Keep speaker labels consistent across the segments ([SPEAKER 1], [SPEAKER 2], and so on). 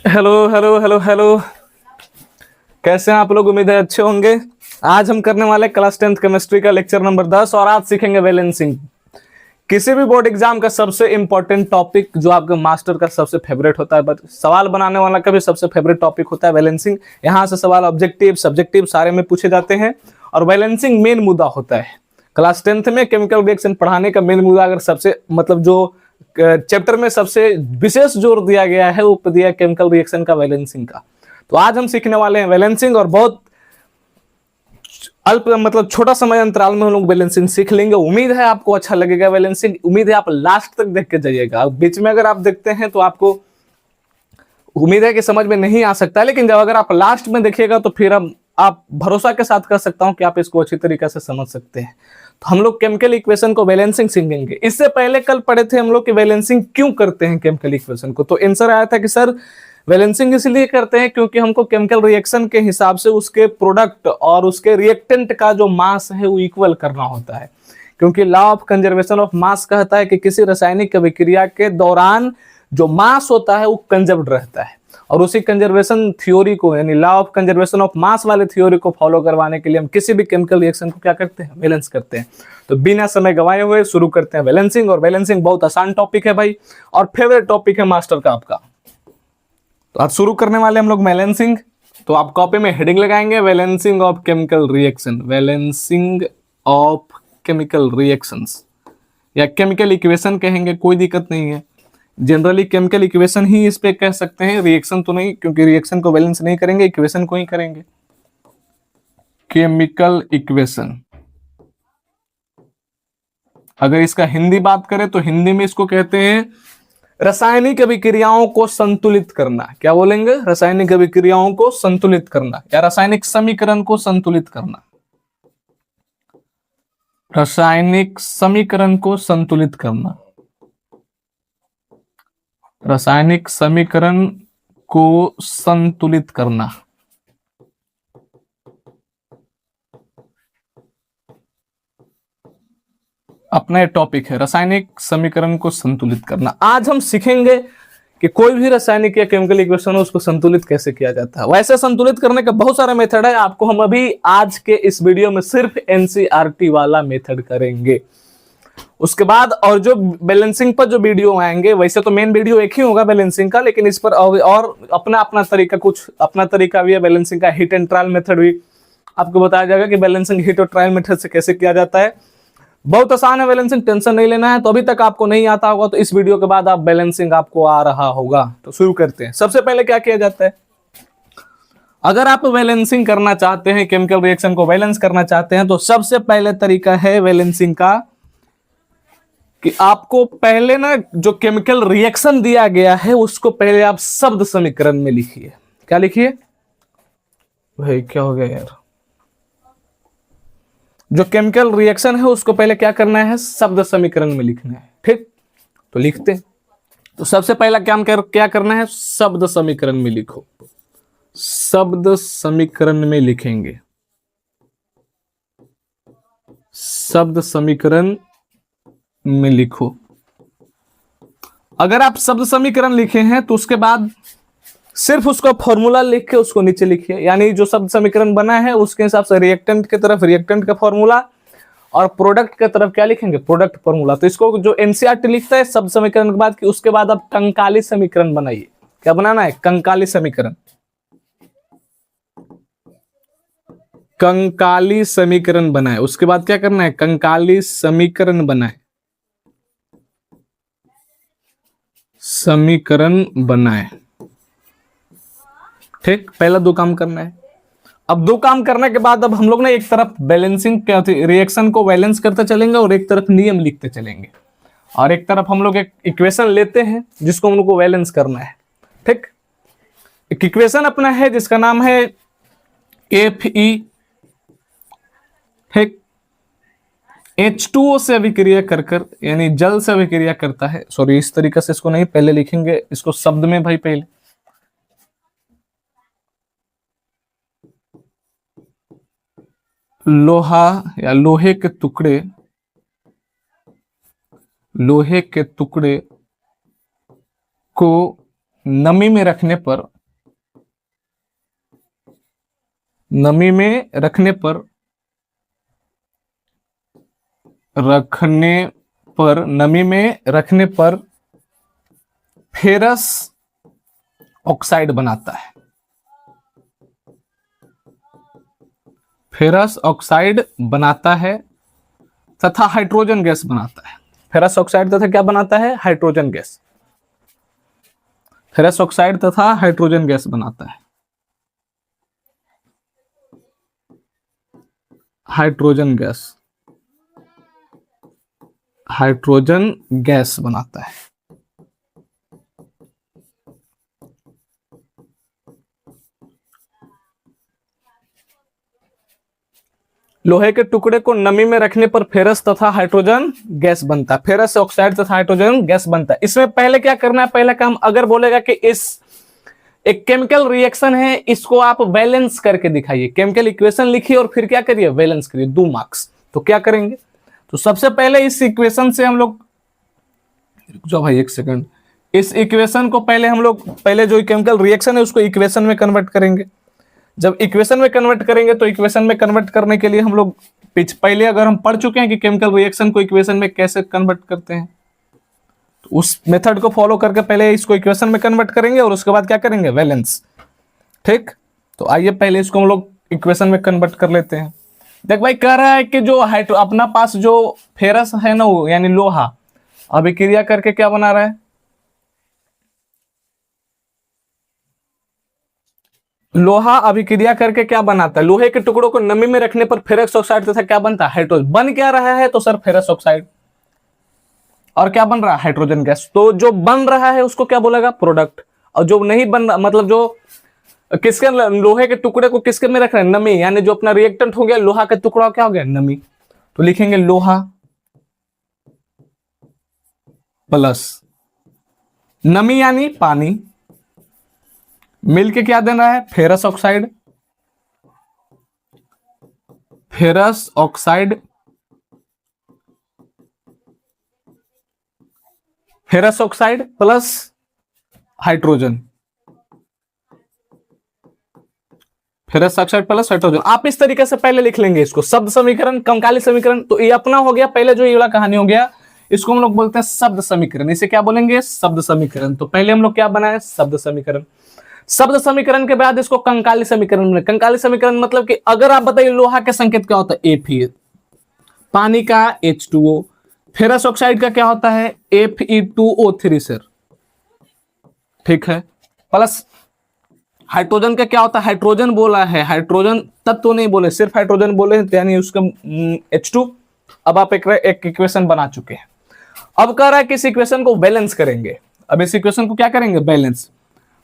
[SPEAKER 1] Hello hello hello hello. कैसे हैं आप लोग? उम्मीद है अच्छे होंगे। आज हम करने वाले क्लास 10th केमिस्ट्री का लेक्चर नंबर 10 और आज सीखेंगे बैलेंसिंग। किसी भी बोर्ड एग्जाम का सबसे इंपॉर्टेंट टॉपिक जो आपके मास्टर का सबसे फेवरेट होता है, बट सवाल बनाने वाला का भी सबसे फेवरेट टॉपिक होता है बैलेंसिंग। यहाँ से सवाल ऑब्जेक्टिव सब्जेक्टिव सारे में पूछे जाते हैं और बैलेंसिंग मेन मुद्दा होता है। क्लास 10th में केमिकल रिएक्शन पढ़ाने का मेन मुद्दा अगर सबसे मतलब जो चैप्टर में सबसे विशेष जोर दिया गया है वो दिया केमिकल रिएक्शन का बैलेंसिंग का। तो आज हम सीखने वाले हैं बैलेंसिंग और बहुत अल्प मतलब छोटा समय अंतराल में हम लोग बैलेंसिंग सीख लेंगे। उम्मीद है आपको अच्छा लगेगा बैलेंसिंग। उम्मीद है आप लास्ट तक देख के जाइएगा। बीच में अगर आप देखते हैं तो आपको उम्मीद है कि समझ में नहीं आ सकता है, लेकिन जब अगर आप लास्ट में देखिएगा तो फिर आप भरोसा के साथ कह सकता हूं कि आप इसको अच्छी तरीके से समझ सकते हैं। तो हम लोग केमिकल इक्वेशन को बैलेंसिंग सीखेंगे। इससे पहले कल पढ़े थे हम लोग कि बैलेंसिंग क्यों करते हैं केमिकल इक्वेशन को। तो आंसर आया था कि सर बैलेंसिंग इसलिए करते हैं क्योंकि हमको केमिकल रिएक्शन के हिसाब से उसके प्रोडक्ट और उसके रिएक्टेंट का जो मास है वो इक्वल करना होता है। क्योंकि law of conservation of mass कहता है कि किसी रासायनिक अभिक्रिया के दौरान जो मास होता है वो कंजर्व्ड रहता है। और उसी कंजर्वेशन थ्योरी को यानी law of conservation of mass वाले थ्योरी को फॉलो करवाने के लिए हम किसी भी केमिकल रिएक्शन को क्या करते हैं, बैलेंस करते हैं। तो बिना समय गवाए हुए शुरू करते हैं बैलेंसिंग। और बैलेंसिंग बहुत आसान टॉपिक है भाई और फेवरेट टॉपिक है मास्टर का आपका। तो आज शुरू करने वाले हम लोग बैलेंसिंग। तो आप कॉपी में हेडिंग लगाएंगे balancing of chemical reaction, balancing of chemical reactions या केमिकल इक्वेशन कहेंगे, कोई दिक्कत नहीं है। जनरली केमिकल इक्वेशन ही इस पे कह सकते हैं, रिएक्शन तो नहीं, क्योंकि रिएक्शन को बैलेंस नहीं करेंगे, इक्वेशन को ही करेंगे। केमिकल इक्वेशन अगर इसका हिंदी बात करें तो हिंदी में इसको कहते हैं रासायनिक अभिक्रियाओं को संतुलित करना। क्या बोलेंगे? रासायनिक अभिक्रियाओं को संतुलित करना या रासायनिक समीकरण को संतुलित करना। रासायनिक समीकरण को संतुलित करना, रासायनिक समीकरण को संतुलित करना। अपना टॉपिक है रासायनिक समीकरण को संतुलित करना। आज हम सीखेंगे कि कोई भी रासायनिक या केमिकल इक्वेशन हो उसको संतुलित कैसे किया जाता है। वैसे संतुलित करने का बहुत सारा मेथड है, आपको हम अभी आज के इस वीडियो में सिर्फ एनसीईआरटी वाला मेथड करेंगे। उसके बाद और जो बैलेंसिंग पर जो वीडियो आएंगे, वैसे तो मेन वीडियो एक ही होगा बैलेंसिंग का, लेकिन इस पर और अपना अपना तरीका, कुछ अपना तरीका भी है बैलेंसिंग का। हिट एंड ट्रायल मेथड भी आपको बताया जाएगा कि बैलेंसिंग हिट और ट्रायल मेथड से कैसे किया जाता है। बहुत आसान है बैलेंसिंग, टेंशन नहीं लेना है। तो अभी तक आपको नहीं आता होगा तो इस वीडियो के बाद आप बैलेंसिंग आपको आ रहा होगा। तो शुरू करते हैं। सबसे पहले क्या किया जाता है, अगर आप बैलेंसिंग करना चाहते हैं, केमिकल रिएक्शन को बैलेंस करना चाहते हैं, तो सबसे पहले तरीका है बैलेंसिंग का कि आपको पहले ना जो केमिकल रिएक्शन दिया गया है उसको पहले आप शब्द समीकरण में लिखिए। क्या लिखिए भाई? क्या हो गया यार? जो केमिकल रिएक्शन है उसको पहले क्या करना है, शब्द समीकरण में लिखना है। ठीक, तो लिखते हैं। तो सबसे पहला क्या करना है, शब्द समीकरण में लिखो। शब्द समीकरण में लिखेंगे, शब्द समीकरण में लिखो। अगर आप शब्द समीकरण लिखे हैं तो उसके बाद सिर्फ उसका फॉर्मूला लिख के उसको नीचे लिखिए। यानी जो शब्द समीकरण बना है उसके हिसाब से रिएक्टेंट की तरफ रिएक्टेंट का फॉर्मूला और प्रोडक्ट की तरफ क्या लिखेंगे, प्रोडक्ट फॉर्मूला। तो इसको जो एनसीईआरटी लिखता है शब्द समीकरण के बाद कि उसके बाद आप कंकाली समीकरण बनाइए। क्या बनाना है? कंकाली समीकरण। कंकाली समीकरण बनाए, उसके बाद क्या करना है, कंकाली समीकरण बनाए, समीकरण बनाए। ठीक, पहला दो काम करना है। अब दो काम करने के बाद अब हम लोग ना एक तरफ बैलेंसिंग रिएक्शन को बैलेंस करते चलेंगे और एक तरफ नियम लिखते चलेंगे, और एक तरफ हम लोग एक इक्वेशन लेते हैं जिसको हम लोग को बैलेंस करना है। ठीक, एक इक्वेशन अपना है जिसका नाम है Fe। ठीक, H2O से अभिक्रिया कर यानी जल से अभिक्रिया करता है। सॉरी, इस तरीके से इसको नहीं, पहले लिखेंगे इसको शब्द में भाई। पहले लोहा या लोहे के टुकड़े, लोहे के टुकड़े को नमी में रखने पर नमी में नमी में रखने पर फेरस ऑक्साइड बनाता है, फेरस ऑक्साइड बनाता है तथा हाइड्रोजन गैस बनाता है। फेरस ऑक्साइड तथा क्या बनाता है? Hydrogen gas. फेरस ऑक्साइड तथा हाइड्रोजन गैस बनाता है, हाइड्रोजन गैस, हाइड्रोजन गैस बनाता है। लोहे के टुकड़े को नमी में रखने पर फेरस तथा हाइड्रोजन गैस बनता है, फेरस ऑक्साइड तथा हाइड्रोजन गैस बनता है। इसमें पहले क्या करना है? पहला काम अगर बोलेगा कि इस एक केमिकल रिएक्शन है, इसको आप बैलेंस करके दिखाइए, केमिकल इक्वेशन लिखिए और फिर क्या करिए? बैलेंस करिए, 2 मार्क्स। तो क्या करेंगे? तो सबसे पहले इस इक्वेशन से हम लोग, जो भाई एक सेकंड, इस इक्वेशन को पहले हम लोग, पहले जो केमिकल रिएक्शन है उसको इक्वेशन में कन्वर्ट करेंगे। जब इक्वेशन में कन्वर्ट करेंगे तो इक्वेशन में कन्वर्ट करने के लिए हम लोग पहले अगर हम पढ़ चुके हैं कि केमिकल रिएक्शन को इक्वेशन में कैसे कन्वर्ट करते हैं, तो उस मेथड को फॉलो करके पहले इसको इक्वेशन में कन्वर्ट करेंगे और उसके बाद क्या करेंगे? वैलेंस। ठीक, तो आइए पहले इसको हम लोग इक्वेशन में कन्वर्ट कर लेते हैं। देख भाई, कह रहा है कि जो अपना पास जो फेरस है ना, वो यानी लोहा, अभिक्रिया करके क्या बना रहा है? लोहा अभिक्रिया करके क्या बनाता है? लोहे के टुकड़ों को नमी में रखने पर फेरस ऑक्साइड तथा क्या बनता है? हाइड्रोजन। बन क्या रहा है? तो सर फेरस ऑक्साइड। और क्या बन रहा है? Hydrogen gas. तो जो बन रहा है उसको क्या बोलेगा? प्रोडक्ट। और जो नहीं बन रहा, मतलब जो किसके, लोहे के टुकड़े को किसके में रख रहे हैं? नमी, यानी जो अपना रिएक्टेंट हो गया लोहा का टुकड़ा, क्या हो गया? नमी। तो लिखेंगे लोहा प्लस नमी यानी पानी, मिलके क्या देना है? Ferrous oxide, ferrous oxide, ferrous oxide plus hydrogen, ferrous oxide plus hydrogen. आप इस तरीके से पहले लिख लेंगे इसको, शब्द समीकरण, कंकाली समीकरण। तो ये अपना हो गया, पहले जो ये वाला कहानी हो गया, इसको हम लोग बोलते हैं शब्द समीकरण। इसे क्या बोलेंगे? शब्द समीकरण। तो पहले हम लोग क्या बनाए? शब्द समीकरण। शब्द समीकरण के बाद इसको कंकाली समीकरण में, कंकाली समीकरण मतलब कि अगर आप बताइए लोहा का संकेत क्या होता है? Fe, पानी का H2O, फेरस ऑक्साइड का क्या होता है? Fe2O3 सर, ठीक है, प्लस हाइड्रोजन का क्या होता है? हाइड्रोजन बोला है, हाइड्रोजन तत्व नहीं बोले, सिर्फ हाइड्रोजन बोले, यानी उसका H2। अब आप एक इक्वेशन बना चुके हैं। अब कह रहा है कि इस इक्वेशन को बैलेंस करेंगे। अब इस इक्वेशन को क्या करेंगे? बैलेंस।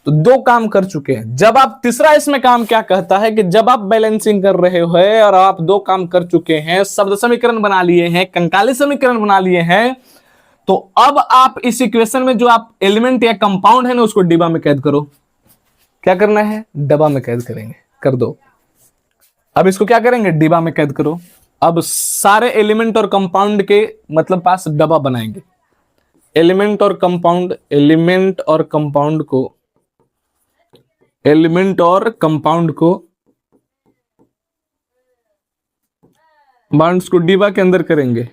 [SPEAKER 1] तो 2 काम कर चुके हैं। जब आप तीसरा इसमें काम क्या कहता है कि जब आप बैलेंसिंग कर रहे हो और आप 2 काम कर चुके हैं, शब्द समीकरण बना लिए हैं, कंकाली समीकरण बना लिए हैं, तो अब आप इस इक्वेशन में जो आप एलिमेंट या कंपाउंड है ना, उसको डिब्बा में कैद करो। क्या करना है? डब्बा में कैद करेंगे, कर दो। अब इसको क्या करेंगे? डिब्बा में कैद करो। अब सारे एलिमेंट और कंपाउंड के मतलब पास डब्बा बनाएंगे। एलिमेंट और कंपाउंड, एलिमेंट और कंपाउंड को, एलिमेंट और कंपाउंड को, बॉन्ड्स को डिब्बा के अंदर करेंगे,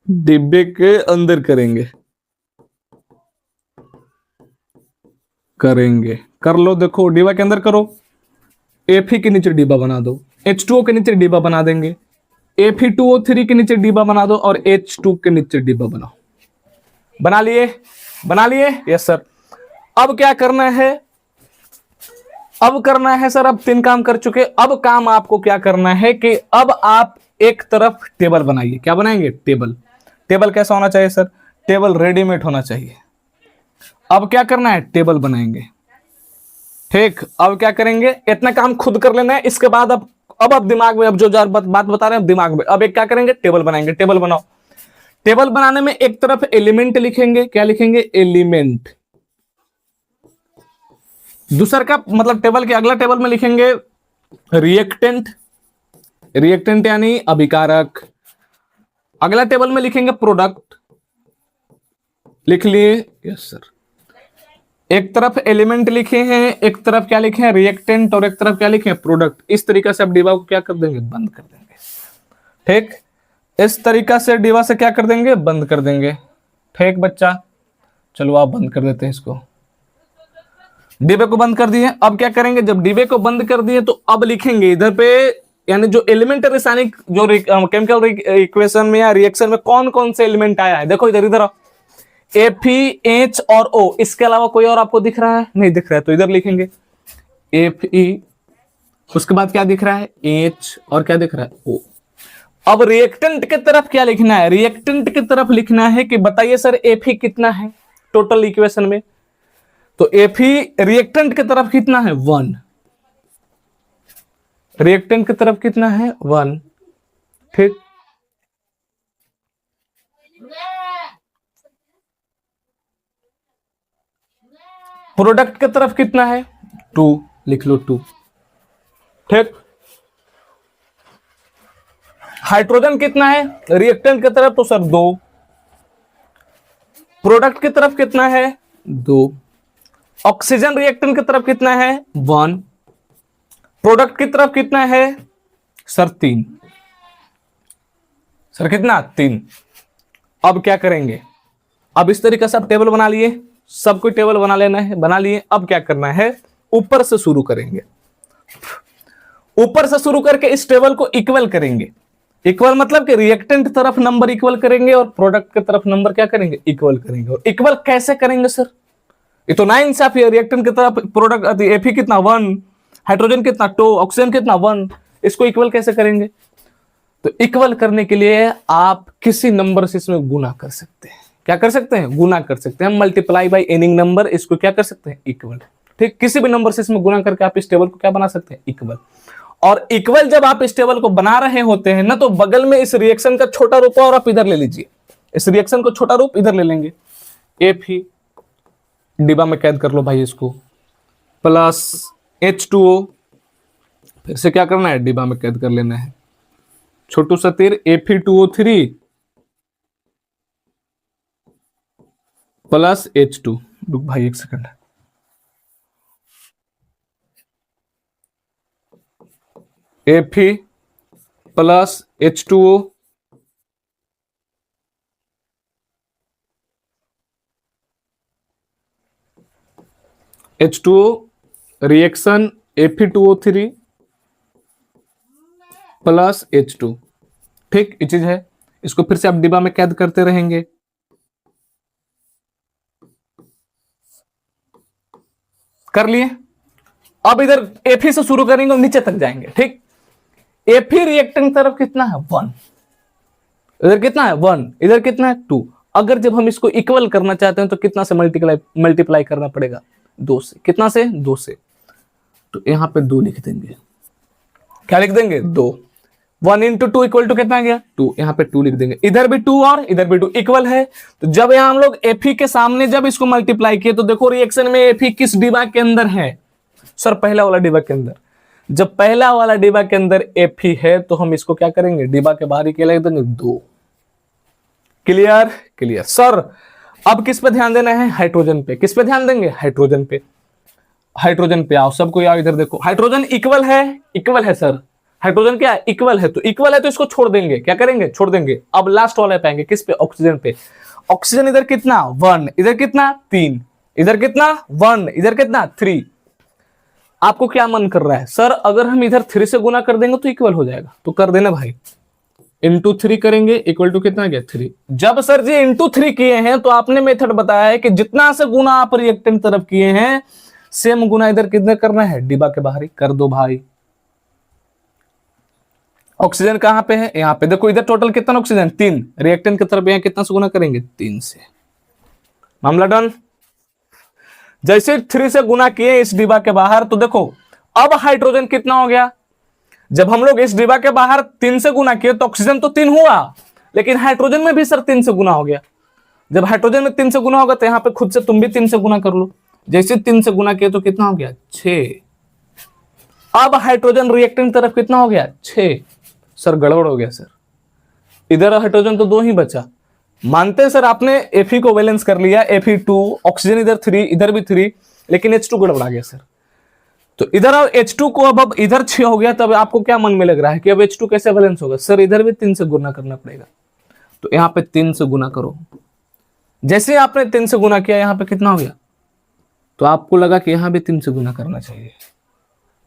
[SPEAKER 1] डिब्बे के अंदर करेंगे, कर लो। देखो डिब्बा के अंदर करो, Fe के नीचे डिब्बा बना दो, H2O के नीचे डिब्बा बना देंगे, Fe2O3 के नीचे डिब्बा बना दो और H2 के नीचे डिब्बा बनाओ। बना लिए? बना लिए? Yes sir. अब क्या करना है? अब करना है सर, अब 3 काम कर चुके। अब काम आपको क्या करना है कि अब आप एक तरफ टेबल बनाइए। क्या बनाएंगे? टेबल। टेबल कैसा होना चाहिए सर? टेबल रेडीमेड होना चाहिए। अब क्या करना है? टेबल बनाएंगे। ठीक, अब क्या करेंगे? इतना काम खुद कर लेना है। इसके बाद अब आप दिमाग में, अब जो बात बता रहे हैं दिमाग में, अब एक क्या करेंगे? टेबल बनाएंगे। टेबल बनाओ। टेबल बनाने में एक तरफ एलिमेंट लिखेंगे। क्या लिखेंगे? एलिमेंट। दूसरा का मतलब टेबल के अगला टेबल में लिखेंगे रिएक्टेंट, रिएक्टेंट यानी अभिकारक। अगला टेबल में लिखेंगे प्रोडक्ट। लिख लिए? Yes sir. एक तरफ एलिमेंट लिखे हैं, एक तरफ क्या लिखे हैं रिएक्टेंट, और एक तरफ क्या लिखे हैं प्रोडक्ट। इस तरीके से आप डिवा को क्या कर देंगे, बंद कर देंगे। ठीक, इस तरीका से डिवा से क्या कर देंगे, बंद कर देंगे। ठीक बच्चा, चलो आप बंद कर देते हैं इसको। डिबे को बंद कर दिए। अब क्या करेंगे, जब डिबे को बंद कर दिए तो अब लिखेंगे इधर पे, यानी जो एलिमेंट रासायनिक जो केमिकल इक्वेशन में या रिएक्शन में कौन कौन से एलिमेंट आया है। देखो इधर इधर Fe, H और O, इसके अलावा कोई और आपको दिख रहा है, नहीं दिख रहा है, तो इधर लिखेंगे Fe, उसके बाद क्या दिख रहा है H, और क्या दिख रहा है O। अब रिएक्टेंट की तरफ क्या लिखना है, रिएक्टेंट की तरफ लिखना है कि बताइए सर Fe कितना है टोटल इक्वेशन में। तो Fe रिएक्टेंट की तरफ कितना है 1, रिएक्टेंट की तरफ कितना है 1। ठीक, प्रोडक्ट की तरफ कितना है 2, लिख लो 2। ठीक, हाइड्रोजन कितना है रिएक्टेंट की तरफ, तो सर 2। प्रोडक्ट की तरफ कितना है 2। ऑक्सीजन रिएक्टेंट की तरफ कितना है 1। प्रोडक्ट की तरफ कितना है सर 3। सर कितना 3। अब क्या करेंगे, अब इस तरीके से आप टेबल बना लिए, सबको टेबल बना लेना है, बना लिए। अब क्या करना है, ऊपर से शुरू करेंगे, ऊपर से शुरू करके इस टेबल को इक्वल करेंगे। इक्वल मतलब कि रिएक्टेंट तरफ नंबर इक्वल करेंगे और प्रोडक्ट की तरफ नंबर क्या करेंगे, इक्वल करेंगे। और इक्वल कैसे करेंगे सर, ये तो ना इंसाफ है। रिएक्टेंट की तरफ प्रोडक्ट Fe कितना 1, हाइड्रोजन कितना 2, ऑक्सीजन कितना 1, इसको इक्वल कैसे करेंगे। तो इक्वल करने के लिए आप किसी नंबर से इसमें गुना कर सकते हैं। क्या कर सकते हैं, गुना कर सकते हैं। मल्टीप्लाई बाय एनिंग नंबर, इसको क्या कर सकते हैं, इक्वल। ठीक, किसी भी नंबर से इसमें गुना करके आप इस टेबल को क्या बना सकते हैं, इक्वल। और इक्वल जब आप इस टेबल को बना रहे होते हैं ना, तो बगल में इस रिएक्शन का छोटा रूप और आप इधर ले लीजिए, इस रिएक्शन को छोटा रूप इधर ले लेंगे। Fe डिब्बा में कैद कर लो भाई इसको, प्लस H2O, फिर से क्या करना है, डिब्बा में कैद कर लेना है। छोटू सा तीर Fe2O3 प्लस H2, रुक भाई एक second, Fe plus H2O H2O reaction Fe2O3 plus H2। ठीक, ये चीज है, इसको फिर से आप डिब्बा में कैद करते रहेंगे। कर लिए। अब इधर Fe से शुरू करेंगे और नीचे तक जाएंगे। ठीक, Fe रिएक्टेंट तरफ कितना है 1, इधर कितना है 1, इधर कितना है 2। अगर जब हम इसको इक्वल करना चाहते हैं तो कितना से मल्टीप्लाई करना पड़ेगा, 2 से। कितना से, 2 से। तो यहां पे 2 लिख देंगे, क्या लिख देंगे 2। 1 इंटू 2 इक्वल टू कितना गया 2, यहां पे 2 लिख देंगे। इधर भी 2 और इधर भी 2 इक्वल है। तो जब यहां हम लोग Fe के सामने जब इसको मल्टीप्लाई किए तो देखो रिएक्शन में Fe किस डिब्बा के अंदर है, सर पहला वाला डिब्बा के अंदर। जब पहला वाला डिब्बा के अंदर Fe है तो हम इसको क्या करेंगे, डिब्बा के बाहर ही क्या लिख देंगे 2। Clear, clear. सर अब किस पे ध्यान देना है, हाइड्रोजन पे। किस पे ध्यान देंगे, हाइड्रोजन पे। हाइड्रोजन पे आओ, सबको आओ इधर देखो, हाइड्रोजन इक्वल है, इक्वल है सर। हाइड्रोजन क्या है, इक्वल है। तो इक्वल है तो इसको छोड़ देंगे, क्या करेंगे, छोड़ देंगे। अब लास्ट वाले पे आएंगे, किस पे, ऑक्सीजन पे। ऑक्सीजन इधर कितना 1, इधर कितना 3, इधर कितना 1, इधर कितना 3। आपको क्या मन कर रहा है, सर अगर हम इधर 3 से गुना कर देंगे तो इक्वल हो जाएगा, तो कर देना भाई। इंटू 3 करेंगे, इक्वल टू कितना गया 3। जब सर जी इंटू 3 किए हैं तो आपने मेथड बताया है कि जितना से गुना आप रिएक्टेंट तरफ किए हैं सेम गुना इधर कितने करना है, डिब्बा के बाहर ही कर दो भाई। ऑक्सीजन कहां पे है, यहां पे। देखो इधर टोटल कितना ऑक्सीजन 3, रिएक्टेंट की तरफ यहां कितना से गुना करेंगे 3 से। मामला डन। जैसे 3 से गुना किए इस डिब्बा के बाहर तो देखो अब हाइड्रोजन कितना हो गया। जब हम लोग इस डिब्बा के बाहर 3 से गुना किए तो ऑक्सीजन तो 3 हुआ, लेकिन हाइड्रोजन में भी सर 3 से गुना हो गया। जब हाइड्रोजन में 3 से गुना होगा तो यहां पे खुद से तुम भी 3 से गुना कर लो। जैसे 3 से गुना किए तो कितना हो गया 6। अब हाइड्रोजन रिएक्टेंट तरफ कितना हो गया 6। सर गड़बड़ हो गया सर, इधर हाइड्रोजन तो 2 ही बचा, मानते हैं सर आपने Fe को वैलेंस कर लिया, Fe2, ऑक्सीजन इधर 3, इधर भी 3, लेकिन H2 गड़बड़ा गया सर। तो इधर H2 को अब इधर 6 हो गया, तब आपको क्या मन में लग रहा है कि अब H2 कैसे वैलेंस होगा? सर इधर भी 3 से गुना करना पड़ेगा। तो यहां पे 3 से गुना करो। जैसे आपने 3 से गुना किया, यहां पे कितना हो गया? तो आपको लगा कि यहां भी 3 से गुना करना चाहिए।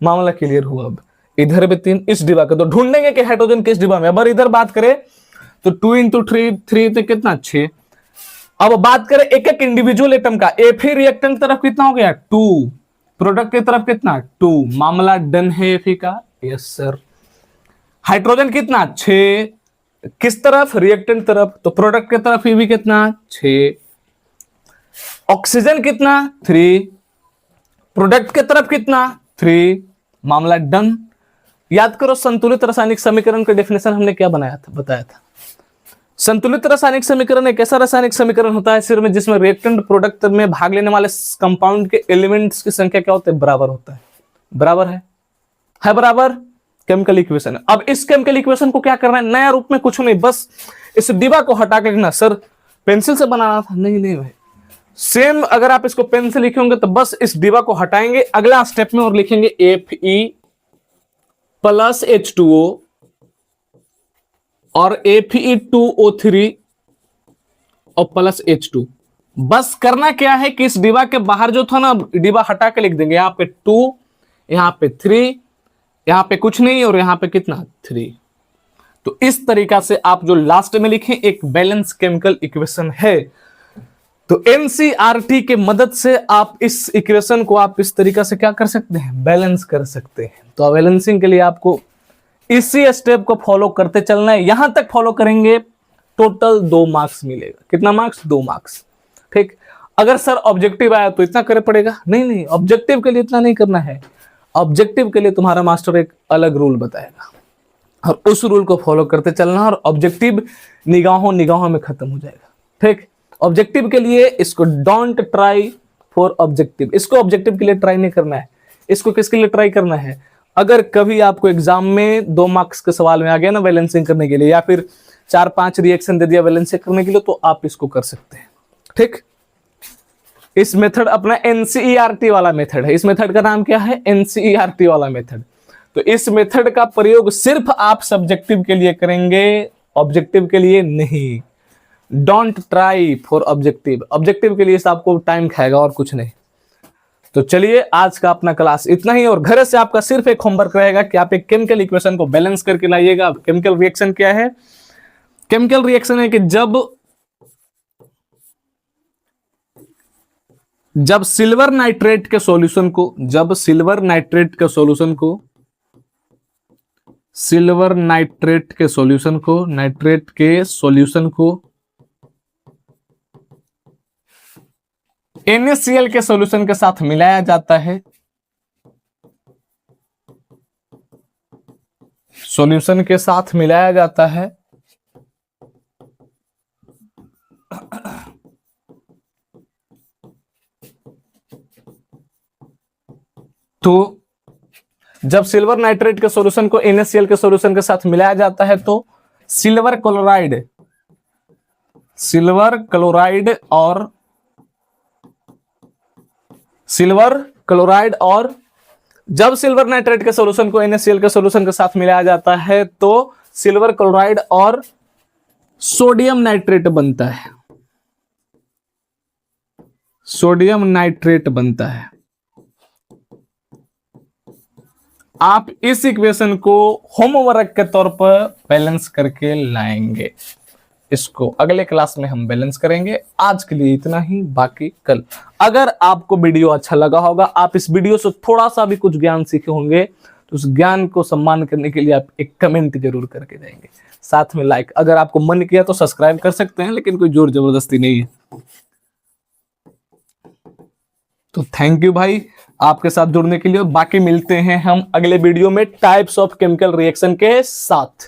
[SPEAKER 1] मामला क्लियर हुआ। अब इधर भी 3 इस डिब्बा का, तो ढूंढेंगे कि हाइड्रोजन किस डिब्बा में। अब इधर बात करें तो 2 इंटू 3 तो कितना 6। अब बात करें एक एक इंडिविजुअल एटम का, Fe रिएक्टेंट तरफ कितना हो गया 2, प्रोडक्ट की तरफ कितना 2। मामला डन है Fe का, यस सर। हाइड्रोजन कितना 6, किस तरफ? रिएक्टेंट तरफ, तो प्रोडक्ट की तरफ भी कितना 6। ऑक्सीजन कितना 3, प्रोडक्ट की तरफ कितना 3। मामला डन। याद करो संतुलित रासायनिक समीकरण का डेफिनेशन हमने क्या बनाया था, बताया था। संतुलित रासायनिक समीकरण एक ऐसा रासायनिक समीकरण होता है सिर्फ में जिसमें रिएक्टेंट प्रोडक्ट में भाग लेने वाले कंपाउंड के एलिमेंट्स की संख्या क्या होती है? बराबर होता है। बराबर है बराबर। Chemical equation. अब इस केमिकल इक्वेशन को क्या करना है? नया रूप में कुछ नहीं, बस इस डिब्बा को हटा के लिखना। सर पेंसिल से बनाना था, नहीं भाई, सेम अगर आप इसको पेन से लिखे होंगे तो बस इस डिब्बा को हटाएंगे अगला स्टेप में और लिखेंगे Fe प्लस H2O और Fe2O3 और प्लस H2। बस करना क्या है कि इस डिब्बा के बाहर जो था ना, डिब्बा हटा के लिख देंगे। यहां पे 2, यहां पे 3, यहां पे कुछ नहीं और यहां पे कितना 3। तो इस तरीका से आप जो लास्ट में लिखें एक बैलेंस केमिकल इक्वेशन है। तो एनसीईआरटी के मदद से आप इस इक्वेशन को आप इस तरीका से क्या कर सकते हैं? बैलेंस कर सकते हैं। तो बैलेंसिंग के लिए आपको इसी स्टेप को फॉलो करते चलना है। यहां तक फॉलो करेंगे टोटल 2 मार्क्स मिलेगा। कितना मार्क्स? 2 मार्क्स। ठीक। अगर सर ऑब्जेक्टिव आया तो इतना करे पड़ेगा? नहीं, ऑब्जेक्टिव के लिए इतना नहीं करना है। ऑब्जेक्टिव के लिए तुम्हारा मास्टर एक अलग रूल बताएगा और उस रूल को फॉलो करते चलना और ऑब्जेक्टिव निगाहों में खत्म हो जाएगा। ठीक। ऑब्जेक्टिव के लिए इसको डोंट ट्राई फॉर ऑब्जेक्टिव, इसको ऑब्जेक्टिव के लिए ट्राई नहीं करना है। इसको किसके लिए ट्राई करना है? अगर कभी आपको एग्जाम में 2 मार्क्स के सवाल में आ गया ना बैलेंसिंग करने के लिए, या फिर 4-5 रिएक्शन दे दिया बैलेंसिंग करने के लिए, तो आप इसको कर सकते हैं। ठीक। इस मेथड अपना एनसीईआरटी वाला मेथड है। इस मेथड का नाम क्या है? एनसीईआरटी वाला मेथड। तो इस मेथड का प्रयोग सिर्फ आप सब्जेक्टिव के लिए करेंगे, ऑब्जेक्टिव के लिए नहीं। Don't try for objective. Objective के लिए आपको टाइम खाएगा और कुछ नहीं। तो चलिए आज का अपना क्लास इतना ही, और घर से आपका सिर्फ एक होमवर्क रहेगा कि आप एक केमिकल इक्वेशन को बैलेंस करके लाइएगा। केमिकल रिएक्शन क्या है? केमिकल रिएक्शन है कि जब सिल्वर नाइट्रेट के सॉल्यूशन को NaCl के सॉल्यूशन के साथ मिलाया जाता है, तो जब सिल्वर नाइट्रेट के सॉल्यूशन को NaCl के सॉल्यूशन के साथ मिलाया जाता है तो सिल्वर क्लोराइड और जब सिल्वर नाइट्रेट के सॉल्यूशन को NaCl के सॉल्यूशन के साथ मिलाया जाता है तो सिल्वर क्लोराइड और सोडियम नाइट्रेट बनता है। आप इस इक्वेशन को होमवर्क के तौर पर बैलेंस करके लाएंगे। इसको अगले क्लास में हम बैलेंस करेंगे। आज के लिए इतना ही, बाकी कल। अगर आपको वीडियो अच्छा लगा होगा, आप इस वीडियो से थोड़ा सा भी कुछ ज्ञान सीखे होंगे, तो उस ज्ञान को सम्मान करने के लिए आप एक कमेंट जरूर करके जाएंगे, साथ में लाइक। अगर आपको मन किया तो सब्सक्राइब कर सकते हैं, लेकिन कोई जोर जबरदस्ती नहीं है। तो थैंक यू भाई आपके साथ जुड़ने के लिए। बाकी मिलते हैं हम अगले वीडियो में टाइप्स ऑफ केमिकल रिएक्शन के साथ।